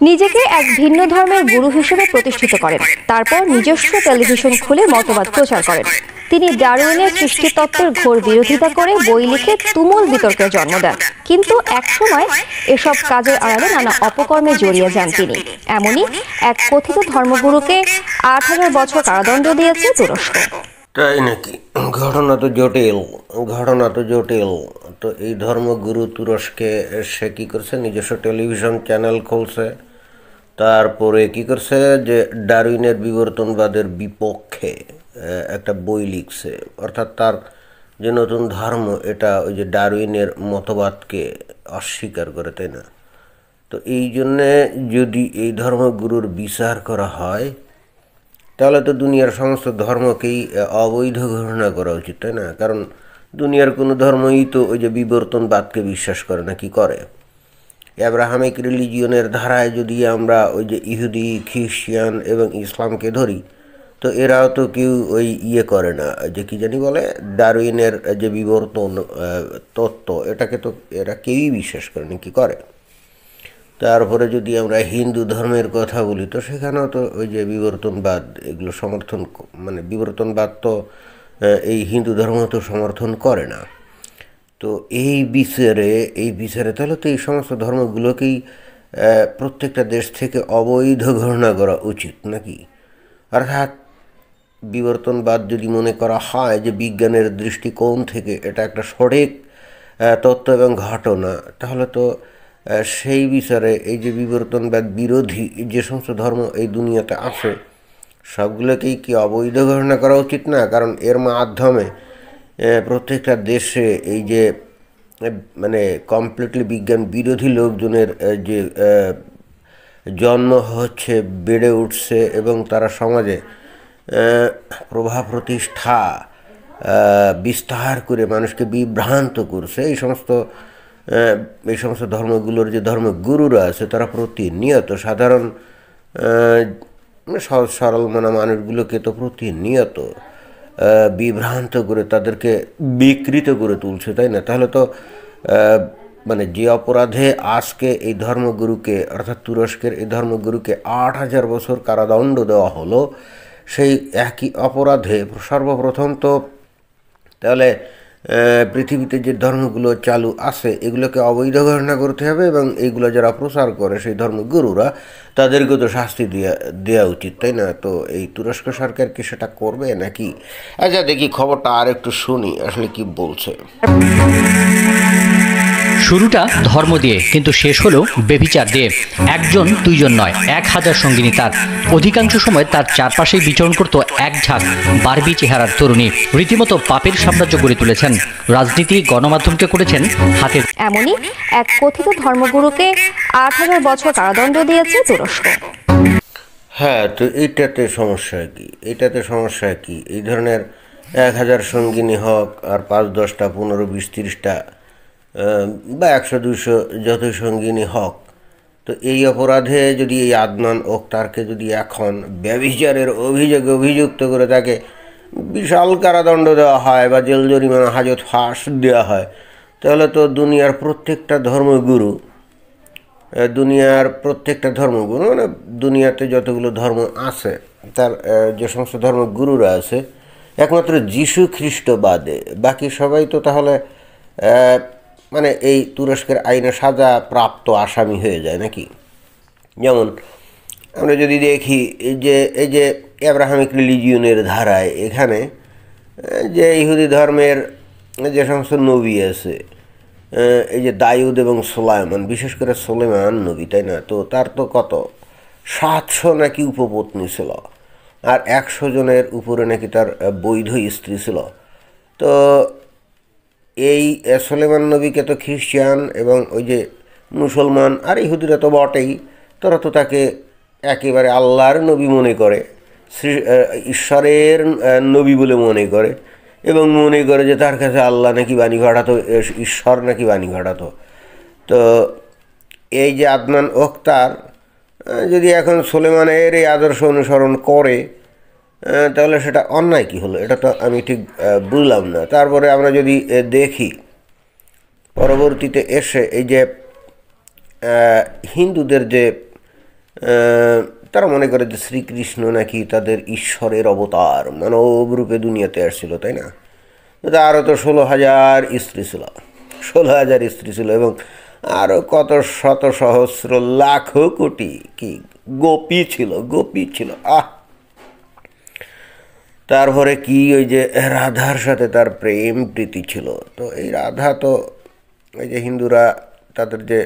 নিজেকে এক ভিন্ন ধর্মের গুরু হিসেবে প্রতিষ্ঠিত করেন, তারপর নিজস্ব টেলিভিশন খুলে মতবাদ প্রচার করেন। তিনি ডারউইনের সৃষ্টিতত্ত্বের ঘোর বিরোধিতা করে বই লিখে তুমুল বিতর্কের জন্ম দেন, কিন্তু একসময় এসব কাজের আড়ালে নানা অপকর্মে জড়িয়ে যান তিনি। এমনই এক কথিত ধর্মগুরুকে ৮,০০০ বছর কারাদণ্ড দিয়েছে তুরস্ক। তাই নাকি? ঘটনা তো জটিল। তো এই ধর্মগুরু তুরস্কে সে কী করছে, নিজস্ব টেলিভিশন চ্যানেল খুলছে, তারপরে কি করছে যে ডারউইনের বিবর্তনবাদের বিপক্ষে একটা বই লিখছে। অর্থাৎ তার যে নতুন ধর্ম, এটা ওই যে ডারউইনের মতবাদকে অস্বীকার করে, তাই না? তো এই জন্যে যদি এই ধর্মগুরুর বিচার করা হয়, তাহলে তো দুনিয়ার সমস্ত ধর্মকেই অবৈধ ঘোষণা করা উচিত, তাই না? কারণ দুনিয়ার কোনো ধর্মই তো ওই যে বিবর্তনবাদকে বিশ্বাস করে না, কি করে? অ্যাব্রাহামিক রিলিজিয়নের ধারায় যদি আমরা ওই যে ইহুদি, খ্রিস্টান এবং ইসলামকে ধরি, তো এরাও তো কেউ ওই করে না, যে কি জানি বলে, ডারউইনের যে বিবর্তন তত্ত্ব, এটাকে তো এরা কেউই বিশ্বাস করে না, কি করে? তারপরে যদি আমরা হিন্দু ধর্মের কথা বলি, তো সেখানেও তো ওই যে বিবর্তনবাদ এগুলো সমর্থন, মানে বিবর্তনবাদ তো এই হিন্দু ধর্ম তো সমর্থন করে না। তো এই বিচারে তাহলে তো এই সমস্ত ধর্মগুলোকেই প্রত্যেকটা দেশ থেকে অবৈধ ঘোষণা করা উচিত নাকি? অর্থাৎ বিবর্তনবাদ যদি মনে করা হয় যে বিজ্ঞানের দৃষ্টিকোণ থেকে এটা একটা সঠিক তত্ত্ব এবং ঘটনা, তাহলে তো সেই বিচারে এই যে বিবর্তনবাদ বিরোধী যে সমস্ত ধর্ম এই দুনিয়াতে আছে, সবগুলোকেই কি অবৈধ ঘোষণা করা উচিত না? কারণ এর মাধ্যমে প্রত্যেকটা দেশে এই যে মানে কমপ্লিটলি বিজ্ঞান বিরোধী লোকজনের যে জন্ম হচ্ছে, বেড়ে উঠছে এবং তারা সমাজে প্রভাব প্রতিষ্ঠা বিস্তার করে মানুষকে বিভ্রান্ত করছে। এই সমস্ত ধর্মগুলোর যে ধর্মগুরুরা আছে, তারা প্রতিনিয়ত সাধারণ সহজ সরল মানুষগুলোকে তো প্রতিনিয়ত বিভ্রান্ত করে তাদেরকে বিকৃত করে তুলছে, তাই না? তাহলে তো যে অপরাধে আজকে এই ধর্মগুরুকে, অর্থাৎ তুরস্কের এই ধর্মগুরুকে ৮,০০০ বছর কারাদণ্ড দেওয়া হলো, সেই একই অপরাধে সর্বপ্রথম তো তাহলে পৃথিবীতে যে ধর্মগুলো চালু আছে এগুলোকে অবৈধ ঘোষণা করতে হবে, এবং এইগুলো যারা প্রচার করে সেই ধর্মগুরুরা, তাদেরকে তো শাস্তি দেওয়া উচিত, তাই না? তো এই তুরস্ক সরকার কি সেটা করবে নাকি? আচ্ছা, দেখি খবরটা আর একটু শুনি আসলে কি বলছে। শুরুটা ধর্ম দিয়ে, কিন্তু শেষ হলো বেভিচার দিয়ে। একজন দুইজন নয়, ১,০০০ সঙ্গিনী তার। অধিকাংশ সময় তার চারপাশেই বিচরণ করত এক ঝাঁক বারবি চেহারার তরুণী। রীতিমতো পাপের সাম্রাজ্য গড়ে তুলেছেন, রাজনীতি, গণমাধ্যমকে করেছেন হাতের। এমনই এক কথিত ধর্মগুরুকে ৮,০০০ বছর কারাদণ্ড দিয়েছে তুরস্ক। হ্যাঁ, তো এইটাতে সমস্যা কি? এই ধরনের ১,০০০ সঙ্গিনী হোক, আর ৫, ১০টা, ১৫, ২০, ৩০টা বা ১০০, ২০০ যতই সঙ্গিনী হোক, তো এই অপরাধে যদি এই আদনান ওক্তারকে যদি এখন ব্যভিচারের অভিযোগে অভিযুক্ত করে তাকে বিশাল কারাদণ্ড দেওয়া হয় বা জেল জরিমানা, হাজত ফাঁস দেওয়া হয়, তাহলে তো দুনিয়ার প্রত্যেকটা ধর্মগুরু মানে দুনিয়াতে যতগুলো ধর্ম আছে, তার যে সমস্ত ধর্মগুরুরা আছে, একমাত্র যীশু খ্রিস্ট বাদে বাকি সবাই তো তাহলে এই তুরস্কের আইনে সাজা প্রাপ্ত আসামি হয়ে যায় নাকি? যেমন আমরা যদি দেখি এই যে অ্যাব্রাহামিক রিলিজিয়নের ধারায় এখানে যে ইহুদি ধর্মের যে সমস্ত নবী আছে, এই যে দাউদ এবং সুলাইমান, বিশেষ করে সুলাইমান নবী, তাই না? তো তার তো কত ৭০০ নাকি উপপত্নী ছিল, আর ১০০ জনের উপরে নাকি তার বৈধ স্ত্রী ছিল। তো এই সুলাইমান নবীকে তো খ্রিস্টান এবং ওই যে মুসলমান আর ইহুদিরা তো বটেই, তারা তো তাকে একেবারে আল্লাহর নবী মনে করে, ঈশ্বরের নবী বলে মনে করে, এবং মনে করে যে তার কাছে আল্লাহ নাকি বাণী ঘটাতো, ঈশ্বর নাকি বাণী ঘটাতো। তো এই যে আদনান ওক্তার যদি এখন সুলেমানের এই আদর্শ অনুসরণ করে, তাহলে সেটা অন্যায় কি হলো? এটা তো আমি ঠিক বুঝলাম না। তারপরে আমরা যদি দেখি পরবর্তীতে এসে এই যে হিন্দুদের যে তারা মনে করে যে শ্রীকৃষ্ণ নাকি তাদের ঈশ্বরের অবতার, মানব রূপে দুনিয়াতে আসছিল, তাই না? আরও তো 16,000 স্ত্রী ছিল, 16,000 স্ত্রী ছিল, এবং আরও কত শত সহস্র লাখো কোটি কি গোপী ছিল। তারপরে কি ওই যে রাধার সাথে তার প্রেম প্রীতি ছিল। তো এই রাধা তো এই যে হিন্দুরা তাদের যে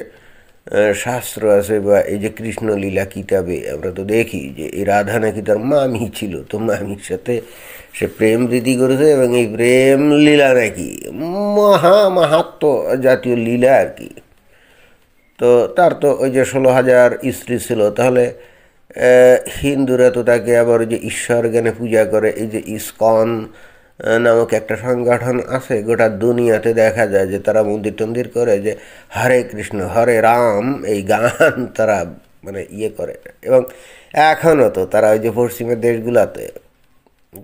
শাস্ত্র আছে বা এই যে কৃষ্ণলীলা কিতাবে আমরা তো দেখি যে এই রাধা নাকি তার মামি ছিল, তো মামির সাথে সে প্রেম প্রীতি করেছে, এবং এই প্রেম লীলা নাকি মাহাত্ম জাতীয় লীলা আর কি। তো তার তো ওই যে 16,000 স্ত্রী ছিল, তাহলে হিন্দুরা তো তাকে আবার ওই যে ঈশ্বর জ্ঞানে পূজা করে। এই যে ইসকন নামক একটা সংগঠন আছে, গোটা দুনিয়াতে দেখা যায় যে তারা মন্দির টন্দির করে যে হরে কৃষ্ণ হরে রাম এই গান তারা মানে করে। এবং এখনও তো তারা ওই যে পশ্চিমের দেশগুলাতে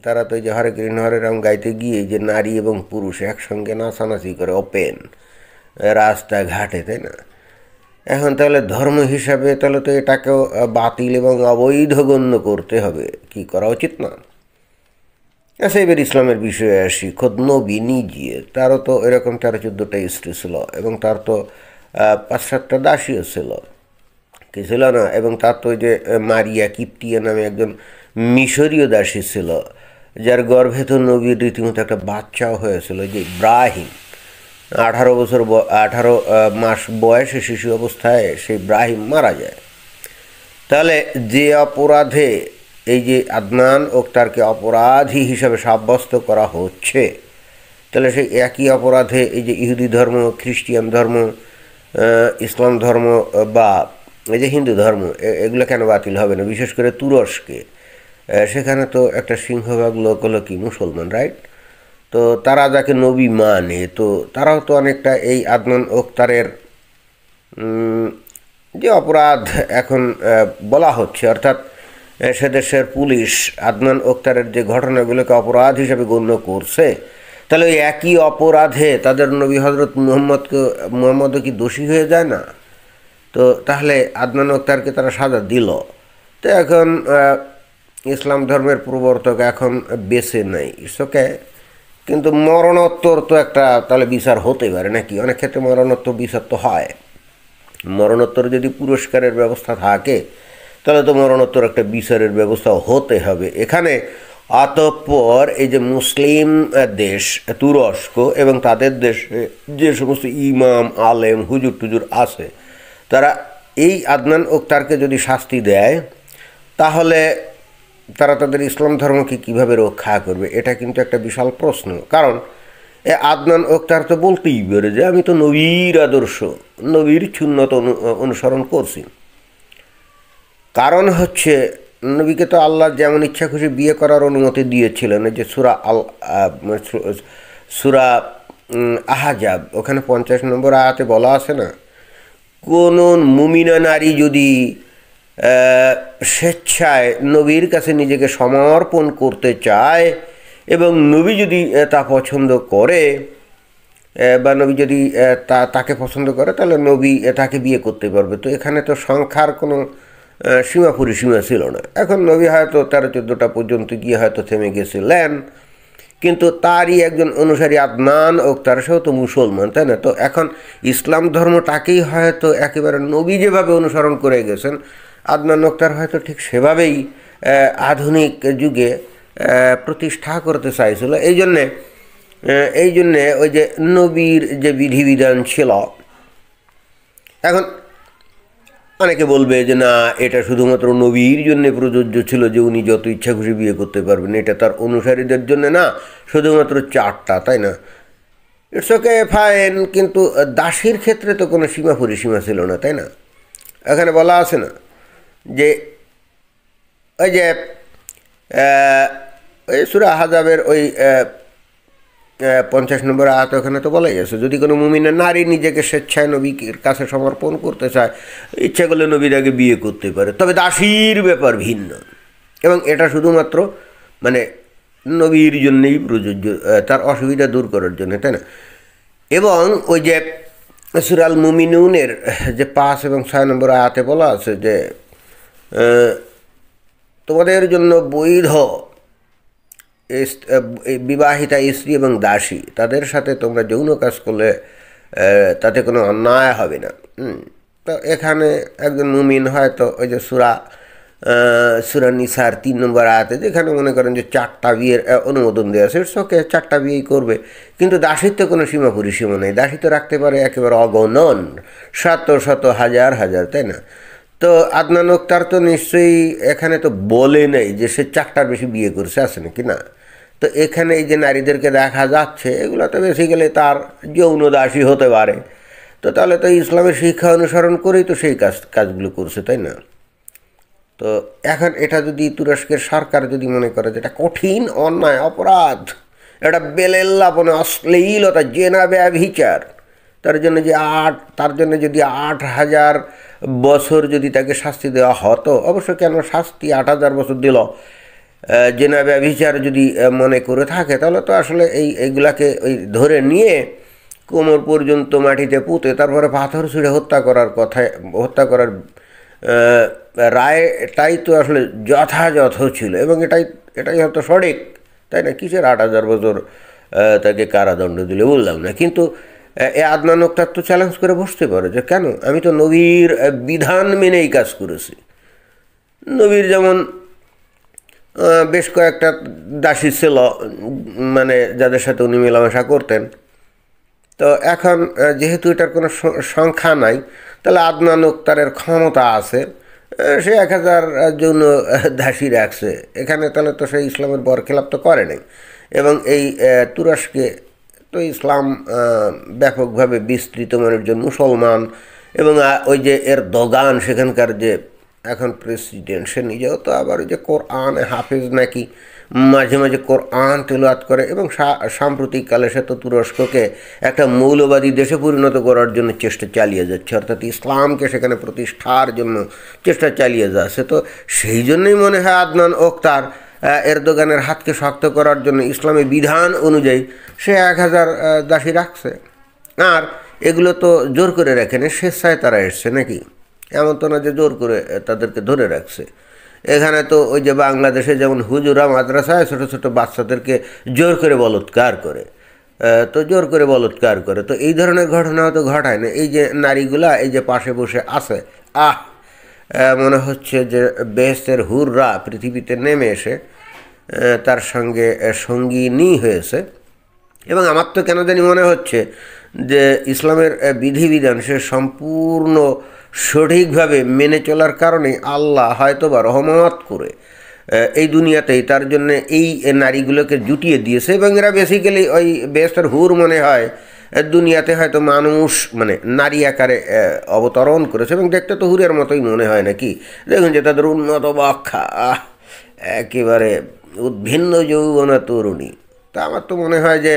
তারা তো ওই যে হরে কৃষ্ণ হরে রাম গাইতে গিয়ে যে নারী এবং পুরুষ একসঙ্গে নাচানাচি করে ওপেন রাস্তাঘাটে, তাই না? এখন তাহলে ধর্ম হিসাবে তাহলে তো এটাকেও বাতিল এবং অবৈধ গণ্য করতে হবে, কি করা উচিত না? আচ্ছা, এবার ইসলামের বিষয়ে আসি। খোদ নবী নিজে, তারও তো এরকম 13-14টা স্ত্রী ছিল, এবং তার তো 5-7টা দাসীও ছিল, কি ছিল না? এবং তার তো ওই যে মারিয়া কিপ্তিয়া নামে একজন মিশরীয় দাসী ছিল, যার গর্ভে তো নবীর রীতিমতো একটা বাচ্চাও হয়েছিল, যে ইব্রাহিম। 18 মাস বয়সে শিশু অবস্থায় সেই ইব্রাহিম মারা যায়। তাহলে যে অপরাধে এই যে আদনান আখতারকে অপরাধী হিসাবে সাব্যস্ত করা হচ্ছে, তাহলে সেই একই অপরাধে এই যে ইহুদি ধর্ম, খ্রিস্টান ধর্ম, ইসলাম ধর্ম বা এই যে হিন্দু ধর্ম, এগুলো কেন বাতিল হবে না? বিশেষ করে তুরস্কে, সেখানে তো একটা সিংহভাগ লোক হলো কি মুসলমান, রাইট? তো তারা যাকে নবী মানে, তো তারাও তো অনেকটা এই আদনান আখতারের যে অপরাধ এখন বলা হচ্ছে, অর্থাৎ সে দেশের পুলিশ আদনান আখতারের যে ঘটনাগুলোকে অপরাধ হিসেবে গণ্য করছে, তাহলে ওই একই অপরাধে তাদের নবী হজরত মুহাম্মদও কি দোষী হয়ে যায় না? তো তাহলে আদনান আখতারকে তারা সাজা দিল। তো এখন ইসলাম ধর্মের প্রবর্তক এখন বেঁচে নেই, ইসকে, কিন্তু মরণোত্তর তো একটা তাহলে বিচার হতে পারে নাকি? অনেক ক্ষেত্রে মরণোত্তর বিচার তো হয়। মরণোত্তর যদি পুরস্কারের ব্যবস্থা থাকে, তাহলে তো মরণোত্তর একটা বিচারের ব্যবস্থা হতে হবে এখানে। অতঃপর এই যে মুসলিম দেশ তুরস্ক এবং তাদের দেশে যে সমস্ত ইমাম আলেম হুজুর টুজুর আছে, তারা এই আদনান আখতারকে যদি শাস্তি দেয়, তাহলে তারা তাদের ইসলাম ধর্মকে কিভাবে রক্ষা করবে? এটা কিন্তু একটা বিশাল প্রশ্ন। কারণ আদনান আখতার তো বলতেই পারে যে আমি তো নবীর আদর্শ, নবীর সুন্নত অনুসরণ করছি। কারণ হচ্ছে নবীকে তো আল্লাহ যেমন ইচ্ছা খুশি বিয়ে করার অনুমতি দিয়েছিলেন। যে সূরা আহজাব, ওখানে 50 নম্বর আয়াতে বলা আছে না, কোন মুমিনা নারী যদি স্বেচ্ছায় নবীর কাছে নিজেকে সমর্পণ করতে চায় এবং নবী যদি তা পছন্দ করে বা নবী যদি তাকে পছন্দ করে, তাহলে নবী তাকে বিয়ে করতে পারবে। তো এখানে তো সংখ্যার কোনো সীমা পরিসীমা ছিল না। এখন নবী হয়তো 13-14টা পর্যন্ত গিয়ে হয়তো থেমে গেছিলেন, কিন্তু তারই একজন অনুসারী আদনান আখতার, সেও তো মুসলমান, তাই না? তো এখন ইসলাম ধর্মটাকেই হয়তো একেবারে নবী যেভাবে অনুসরণ করে গেছেন, আদনান আখতার হয়তো ঠিক সেভাবেই আধুনিক যুগে প্রতিষ্ঠা করতে চাইছিল। এই জন্যে ওই যে নবীর যে বিধিবিধান ছিল, এখন অনেকে বলবে যে না, এটা শুধুমাত্র নবীর জন্য প্রযোজ্য ছিল, যে উনি যত ইচ্ছা খুশি বিয়ে করতে পারবেন, এটা তার অনুসারীদের জন্য না, শুধুমাত্র 4টা, তাই না? ইটস ওকে, ফাইন, কিন্তু দাসীর ক্ষেত্রে তো কোনো সীমা পরিসীমা ছিল না, তাই না? এখানে বলা আছে না যে ওই যে ওই সূরা আহজাবের ওই 50 নম্বর আয়াত, ওখানে তো বলাই আছে, যদি কোনো মুমিনা নারী নিজেকে স্বেচ্ছায় নবীর কাছে সমর্পণ করতে চায়, ইচ্ছা করলে নবীর আগে বিয়ে করতে পারে, তবে দাসীর ব্যাপার ভিন্ন, এবং এটা শুধুমাত্র মানে নবীর জন্যই প্রযোজ্য, তার অসুবিধা দূর করার জন্য, তাই না? এবং ওই যে সূরা আল মুমিনুনের যে 5 এবং 6 নম্বর আয়াতে বলা আছে যে তোমাদের জন্য বৈধ বিবাহিতা স্ত্রী এবং দাসী তাদের সাথে তোমরা যৌন কাজ করলে তাতে কোনো অন্যায় হবে না। তো এখানে একজন মুমিন হয়তো ওই যে সূরা নিসার 3 নম্বর আয়াতে যেখানে মনে করেন যে 4টা বিয়ের অনুমোদন দেওয়া আছে, ওকে 4টা বিয়েই করবে, কিন্তু দাসিত্ব কোনো সীমা পরিসীমা নেই। দাসিত্ব রাখতে পারে একেবারে অগণন, শত শত হাজার হাজার, তাই না? তো আদনান আক্তার তো নিশ্চয়ই এখানে তো বলে নেই যে সে 4টার বেশি বিয়ে করছে, আছে নাকি না? তো এখানে এই যে নারীদেরকে দেখা যাচ্ছে এগুলো তো বেসিক্যালি তার যৌন দাসী হতে পারে। তো তাহলে তো ইসলামের শিক্ষা অনুসরণ করেই তো সেই কাজগুলো করছে, তাই না? তো এখন এটা যদি তুরস্কের সরকার যদি মনে করে যে এটা কঠিন অন্যায় অপরাধ, এটা বেলেল্লাপনে অশ্লীলতা, জেনা ব্যভিচার, তার জন্য যদি 8,000 বছর যদি তাকে শাস্তি দেওয়া হতো, অবশ্য কেন শাস্তি 8,000 বছর দিল, জেনা ব্যভিচার যদি মনে করে থাকে তাহলে তো আসলে এইগুলাকে ওই ধরে নিয়ে কোমর পর্যন্ত মাটিতে পুঁতে তারপরে পাথর ছুঁড়ে হত্যা করার রায়টাই তো আসলে যথাযথ ছিল এবং এটাই হয়তো সঠিক, তাই না? কিসের 8,000 বছর তাকে কারাদণ্ড দিলে বললাম না, কিন্তু এ আদনান আক্তার তো চ্যালেঞ্জ করে বসতে পারে যে কেন, আমি তো নবীর বিধান মেনেই কাজ করেছি। নবীর যেমন বেশ কয়েকটা দাসী ছিল, মানে যাদের সাথে উনি মেলামেশা করতেন। তো এখন যেহেতু এটার কোনো সংখ্যা নাই, তাহলে আদনান আক্তারের ক্ষমতা আছে, সে 1000 যৌন দাসী রাখছে এখানে, তাহলে তো সে ইসলামের বরখেলাপ তো করে নাই। এবং এই তুরস্কে তো ইসলাম ব্যাপকভাবে বিস্তৃত, মানুষজন মুসলমান, এবং ওই যে দোগান সেখানকার যে এখন প্রেসিডেন্ট, সে নিজেও তো আবার ওই যে কোরআন হাফেজ নাকি, মাঝে মাঝে কোরআন তেলাওয়াত করে, এবং সাম্প্রতিককালে সে তো তুরস্ককে একটা মৌলবাদী দেশে পরিণত করার জন্য চেষ্টা চালিয়ে যাচ্ছে, অর্থাৎ ইসলামকে সেখানে প্রতিষ্ঠার জন্য চেষ্টা চালিয়ে যাচ্ছে। তো সেই জন্যই মনে হয় আদনান আক্তার এরদোগানের হাতকে শক্ত করার জন্য ইসলামী বিধান অনুযায়ী সে 1000 দাসী রাখছে। আর এগুলো তো জোর করে রাখেনি, স্বেচ্ছায় তারা এসছে নাকি, এমন তো না যে জোর করে তাদেরকে ধরে রাখছে। এখানে তো ওই যে বাংলাদেশে যেমন হুজুরা মাদ্রাসায় ছোটো ছোটো বাচ্চাদেরকে জোর করে বলৎকার করে, তো এই ধরনের ঘটনা তো ঘটায় না। এই যে নারীগুলা এই যে পাশে বসে আছে, মনে হচ্ছে যে বেহেশতের হুররা পৃথিবীতে নেমে এসে তার সঙ্গে সঙ্গিনী হয়েছে। এবং আমার তো কেন জানি মনে হচ্ছে যে ইসলামের বিধিবিধান সে সম্পূর্ণ সঠিকভাবে মেনে চলার কারণে আল্লাহ হয়তোবা রহমত করে এই দুনিয়াতেই তার জন্য এই নারীগুলোকে জুটিয়ে দিয়েছে, এবং এরা বেসিক্যালি ওই বেহেশতের হুর মনে হয় দুনিয়াতে হয়তো মানুষ মানে নারী আকারে অবতরণ করেছে, এবং দেখতে তো হুরের মতোই মনে হয় নাকি। দেখুন যে তাদের উন্নত বক্ষা, একেবারে উদ্ভিন্ন যৌবনা তরুণী। তা আমার তো মনে হয় যে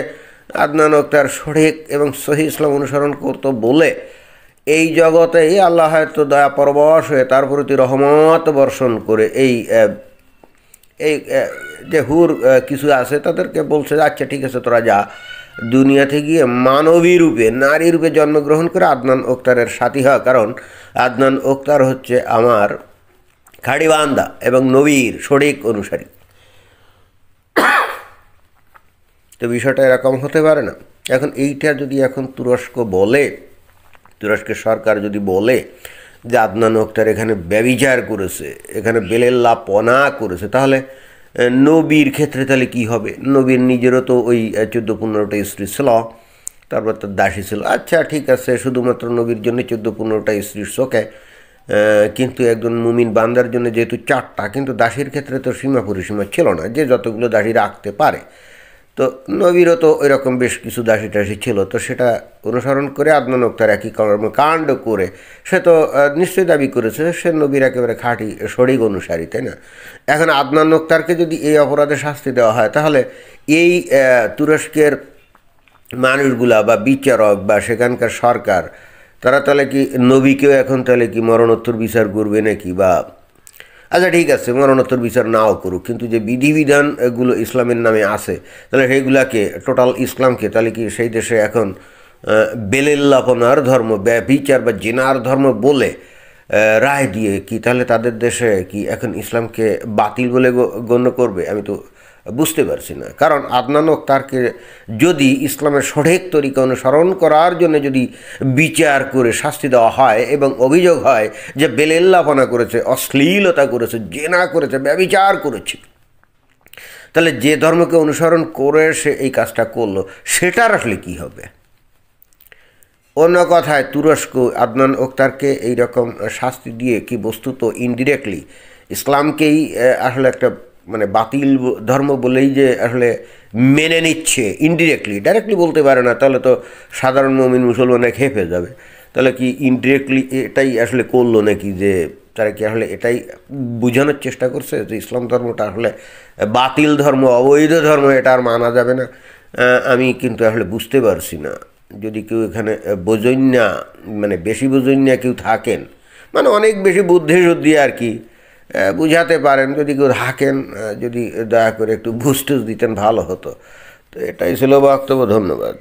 আদনান আক্তার সঠিক এবং সহি ইসলাম অনুসরণ করতো বলে এই জগতেই আল্লাহ হয়তো দয়া পরবশ হয়ে তার প্রতি রহমত বর্ষণ করে এই যে হুর কিছু আছে তাদেরকে বলছে, আচ্ছা ঠিক আছে তোরা যা, দুনিয়াতে গিয়ে মানবী রূপে নারী রূপে জন্মগ্রহণ করে আদনান আক্তারের সাথী হয়, কারণ আদনান আক্তার হচ্ছে আমার খাড়িবান্দা এবং নবীর সঠিক অনুসারী। তো বিষয়টা এরকম হতে পারে না। এখন এইটা যদি এখন তুরস্কের সরকার যদি বলে যে আদনান আক্তার এখানে ব্যভিচার করেছে, এখানে বেলেল্লাপনা করেছে, তাহলে নবীর ক্ষেত্রে তাহলে কী হবে? নবীর নিজেরও তো ওই 14-15টা স্ত্রী ছিল, তারপর তার দাসী ছিল। আচ্ছা ঠিক আছে, শুধুমাত্র নবীর জন্য 14-15টা স্ত্রীর চোখে, কিন্তু একজন মুমিন বান্দার জন্য যেহেতু 4টা, কিন্তু দাসীর ক্ষেত্রে তো সীমা পরিসীমা ছিল না, যে যতগুলো দাসী রাখতে পারে। তো নবীরও তো ওই রকম বেশ কিছু দাসী টাসী ছিল, তো সেটা অনুসরণ করে আদনান আক্তার একই কাণ্ড করে সে তো নিশ্চয়ই দাবি করেছে সে নবীর একেবারে খাঁটি সঠিক অনুসারী, তাই না? এখন আদনান আক্তারকে যদি এই অপরাধে শাস্তি দেওয়া হয়, তাহলে এই তুরস্কের মানুষগুলা বা বিচারক বা সেখানকার সরকার তারা তাহলে কি নবীকেও এখন তাহলে কি মরণোত্তর বিচার করবে নাকি? বা আচ্ছা ঠিক আছে, মরণোত্তর বিচার নাও করুক, কিন্তু যে বিধিবিধানগুলো ইসলামের নামে আছে তাহলে সেইগুলাকে টোটাল ইসলামকে তাহলে কি সেই দেশে এখন বেলেল্লাপনার ধর্ম, ব্যভিচার বা জেনার ধর্ম বলে রায় দিয়ে কি তাহলে তাদের দেশে কি এখন ইসলামকে বাতিল বলে গণ্য করবে? আমি তো বুঝতে পারছি না। কারণ আদনান আক্তারকে যদি ইসলামের সঠিক তরিকা অনুসরণ করার জন্য যদি বিচার করে শাস্তি দেওয়া হয় এবং অভিযোগ হয় যে বেলেল্লাপনা করেছে, অশ্লীলতা করেছে, জেনা করেছে, ব্যভিচার করেছে, তাহলে যে ধর্মকে অনুসরণ করে সে এই কাজটা করলো সেটার আসলে কী হবে? অন্য কথায় তুরস্ক আদনান আক্তারকে এইরকম শাস্তি দিয়ে কি বস্তুত ইনডিরেক্টলি ইসলামকেই আসলে একটা মানে বাতিল ধর্ম বলেই যে আসলে মেনে নিচ্ছে, ইনডিরেক্টলি, ডাইরেক্টলি বলতে পারে না, তাহলে তো সাধারণ মুমিন মুসলমানরা খেপে যাবে। তাহলে কি ইনডিরেক্টলি এটাই আসলে করলো নাকি, যে তারা কি আসলে এটাই বোঝানোর চেষ্টা করছে যে ইসলাম ধর্মটা আসলে বাতিল ধর্ম, অবৈধ ধর্ম, এটা আর মানা যাবে না? আমি কিন্তু আসলে বুঝতে পারছি না। যদি কেউ এখানে বোঝইন্যা মানে বেশি বোঝইন্যা কেউ থাকেন, মানে অনেক বেশি বুদ্ধি শুদ্ধি আর কি বুঝাতে পারেন, যদি কেউ থাকেন, যদি দয়া করে একটু বুঝটুস দিতেন ভালো হতো। তো এটাই ছিল বক্তব্য। ধন্যবাদ।